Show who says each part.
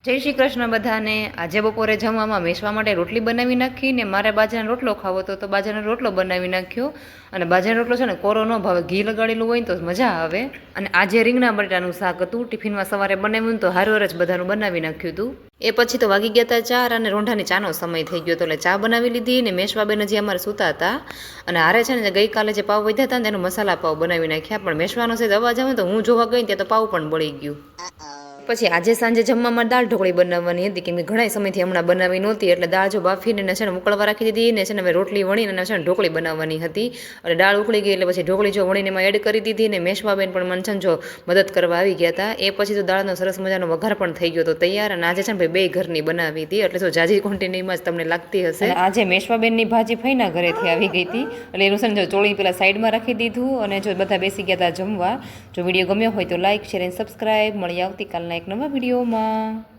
Speaker 1: જય શ્રી કૃષ્ણ બધાને। આજે બપોરે જમવામાં મેસવા માટે રોટલી બનાવી નાખી ને મારે બાજરાનો રોટલો ખાવો તો બાજરાનો રોટલો બનાવી નાખ્યો। અને બાજરાનો રોટલો છે ને કોરો ન ભાવે, ઘી લગાડેલું હોય ને તો મજા આવે। અને આજે રીંગણા બટાટાનું શાક હતું, ટિફિનમાં સવારે બનાવ્યું તો હારવાર જ બધાનું બનાવી નાખ્યું હતું। એ પછી તો વાગી ગયા હતા 4 અને રોંઢાની ચાનો સમય થઈ ગયો હતો એટલે ચા બનાવી લીધી ને મેશવાબેન હજી અમારે સૂતા હતા। અને હારે છે ને ગઈકાલે જે પાવ વધ્યા હતા ને તેનો મસાલા પાવ બનાવી નાખ્યા, પણ મેશવાનો છે અવાજ આવે તો હું જોવા ગઈ ત્યાં તો પાવ પણ બળી ગયું। પછી આજે સાંજે જમવામાં દાળ ઢોકળી બનાવવાની હતી, કેમ કે ઘણા સમયથી હમણાં બનાવી નહોતી એટલે દાળ જો બાફીને છે ને ઉકળવા રાખી દીધી ને છે ને હવે રોટલી વણીને છે ને ઢોકળી બનાવવાની હતી। અને દાળ ઉકળી ગઈ એટલે પછી ઢોકળી જો વણીને એમાં એડ કરી દીધી ને મેશવાબેન પણ મંથન જો મદદ કરવા આવી ગયા હતા। એ પછી તો દાળનો સરસ મજાનો વઘાર પણ થઈ ગયો હતો તૈયાર। અને આજે છે ને ભાઈ 2 ઘરની બનાવી હતી એટલે તો જાજી ક્વોન્ટિટીમાં જ તમને લાગતી હશે। આજે મેશવાબેનની ભાજી ફઈના ઘરેથી આવી ગઈ હતી એટલે એનું છે ને ચોળી પેલા સાઈડમાં રાખી દીધું અને જો બધા બેસી ગયા હતા જમવા। જો વિડીયો ગમ્યો હોય તો લાઈક, શેર અને સબસ્ક્રાઈબ। મળી આવતીકાલના એક નવા વિડીયોમાં।